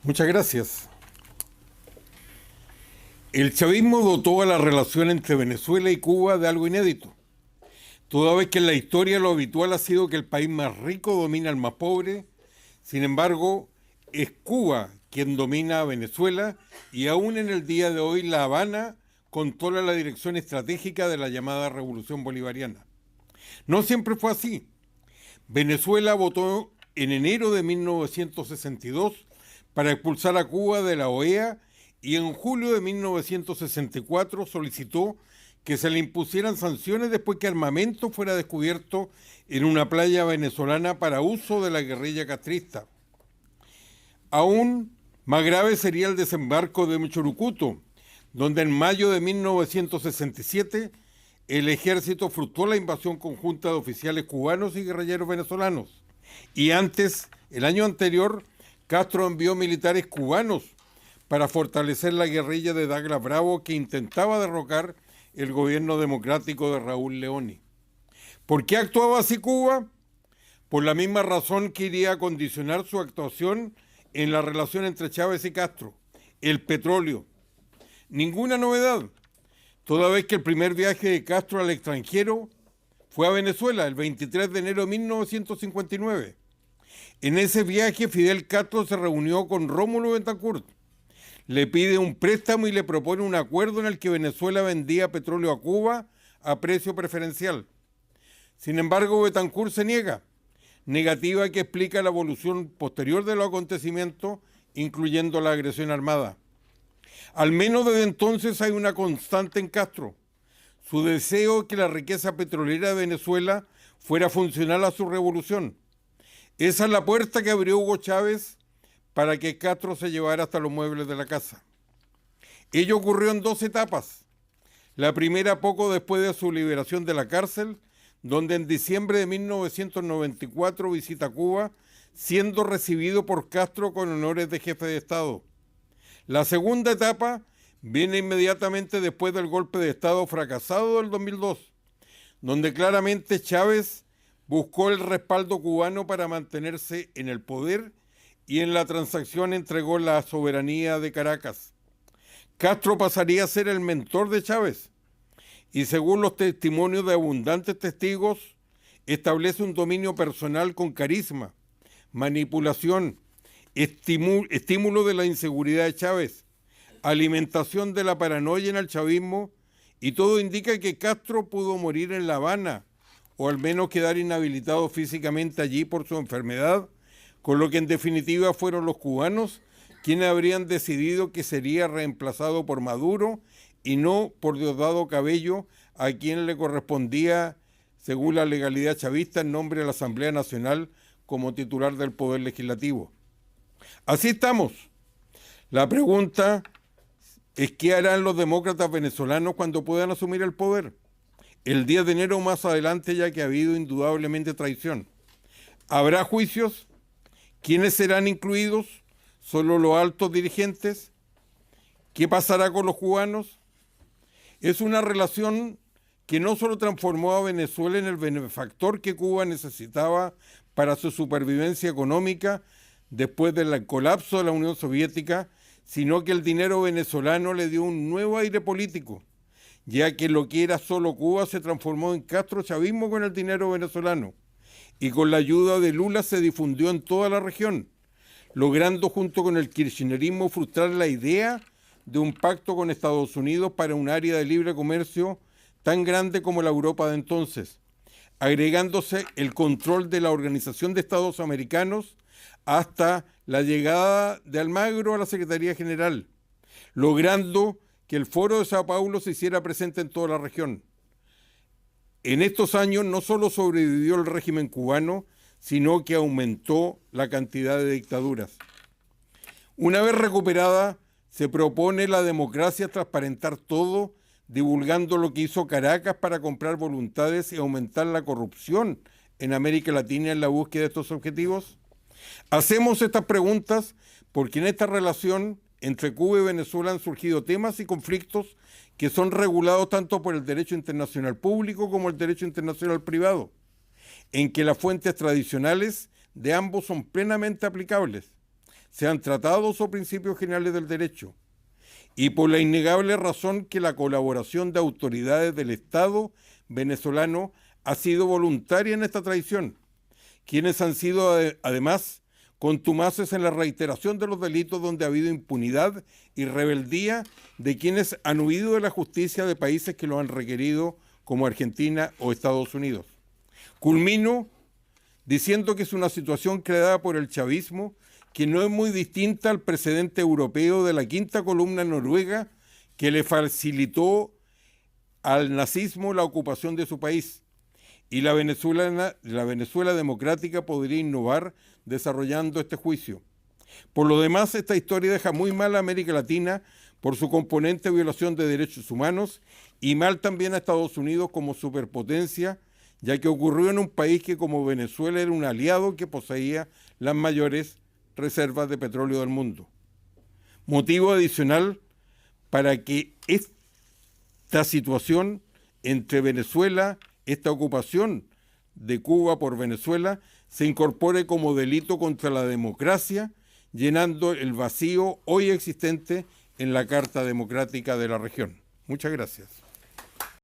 Muchas gracias. El chavismo dotó a la relación entre Venezuela y Cuba de algo inédito, toda vez que en la historia lo habitual ha sido que el país más rico domina al más pobre. Sin embargo, es Cuba quien domina a Venezuela y aún en el día de hoy La Habana controla la dirección estratégica de la llamada Revolución Bolivariana. No siempre fue así. Venezuela votó en enero de 1962 para expulsar a Cuba de la OEA y en julio de 1964 solicitó que se le impusieran sanciones después que armamento fuera descubierto en una playa venezolana para uso de la guerrilla castrista. Aún más grave sería el desembarco de Chorucuto, donde en mayo de 1967 el ejército frustró la invasión conjunta de oficiales cubanos y guerrilleros venezolanos. Y antes, el año anterior, Castro envió militares cubanos para fortalecer la guerrilla de Douglas Bravo que intentaba derrocar el gobierno democrático de Raúl Leoni. ¿Por qué actuaba así Cuba? Por la misma razón que iría a condicionar su actuación en la relación entre Chávez y Castro, el petróleo. Ninguna novedad, toda vez que el primer viaje de Castro al extranjero fue a Venezuela el 23 de enero de 1959. En ese viaje Fidel Castro se reunió con Rómulo Betancourt, le pide un préstamo y le propone un acuerdo en el que Venezuela vendía petróleo a Cuba a precio preferencial. Sin embargo, Betancourt se niega, negativa que explica la evolución posterior de los acontecimientos, incluyendo la agresión armada. Al menos desde entonces hay una constante en Castro, su deseo que la riqueza petrolera de Venezuela fuera funcional a su revolución. Esa es la puerta que abrió Hugo Chávez para que Castro se llevara hasta los muebles de la casa. Ello ocurrió en dos etapas. La primera poco después de su liberación de la cárcel, donde en diciembre de 1994 visita Cuba, siendo recibido por Castro con honores de jefe de Estado. La segunda etapa viene inmediatamente después del golpe de Estado fracasado del 2002, donde claramente Chávez buscó el respaldo cubano para mantenerse en el poder y en la transacción entregó la soberanía de Caracas. Castro pasaría a ser el mentor de Chávez y según los testimonios de abundantes testigos, establece un dominio personal con carisma, manipulación, estímulo de la inseguridad de Chávez, alimentación de la paranoia en el chavismo, y todo indica que Castro pudo morir en La Habana o al menos quedar inhabilitado físicamente allí por su enfermedad, con lo que en definitiva fueron los cubanos quienes habrían decidido que sería reemplazado por Maduro y no por Diosdado Cabello, a quien le correspondía, según la legalidad chavista, en nombre de la Asamblea Nacional como titular del Poder Legislativo. Así estamos. La pregunta es ¿qué harán los demócratas venezolanos cuando puedan asumir el poder? El 10 de enero más adelante, ya que ha habido indudablemente traición. ¿Habrá juicios? ¿Quiénes serán incluidos? ¿Solo los altos dirigentes? ¿Qué pasará con los cubanos? Es una relación que no solo transformó a Venezuela en el benefactor que Cuba necesitaba para su supervivencia económica después del colapso de la Unión Soviética, sino que el dinero venezolano le dio un nuevo aire político, ya que lo que era solo Cuba se transformó en castrochavismo con el dinero venezolano. Y con la ayuda de Lula se difundió en toda la región, logrando junto con el kirchnerismo frustrar la idea de un pacto con Estados Unidos para un área de libre comercio tan grande como la Europa de entonces, agregándose el control de la Organización de Estados Americanos hasta la llegada de Almagro a la Secretaría General, logrando que el Foro de Sao Paulo se hiciera presente en toda la región. En estos años no solo sobrevivió el régimen cubano, sino que aumentó la cantidad de dictaduras. Una vez recuperada, se propone la democracia transparentar todo, divulgando lo que hizo Caracas para comprar voluntades y aumentar la corrupción en América Latina en la búsqueda de estos objetivos. Hacemos estas preguntas porque en esta relación entre Cuba y Venezuela han surgido temas y conflictos que son regulados tanto por el derecho internacional público como el derecho internacional privado, en que las fuentes tradicionales de ambos son plenamente aplicables. sean tratados o principios generales del derecho, y por la innegable razón que la colaboración de autoridades del Estado venezolano ha sido voluntaria en esta traición, quienes han sido además contumaces en la reiteración de los delitos donde ha habido impunidad y rebeldía de quienes han huido de la justicia de países que lo han requerido, como Argentina o Estados Unidos. Culmino diciendo que es una situación creada por el chavismo que no es muy distinta al precedente europeo de la quinta columna noruega que le facilitó al nazismo la ocupación de su país. Y la Venezuela democrática podría innovar desarrollando este juicio. Por lo demás, esta historia deja muy mal a América Latina por su componente de violación de derechos humanos y mal también a Estados Unidos como superpotencia, ya que ocurrió en un país que como Venezuela era un aliado que poseía las mayores reservas de petróleo del mundo. Motivo adicional para que esta situación entre Venezuela, esta ocupación de Cuba por Venezuela, se incorpore como delito contra la democracia, llenando el vacío hoy existente en la Carta Democrática de la región. Muchas gracias.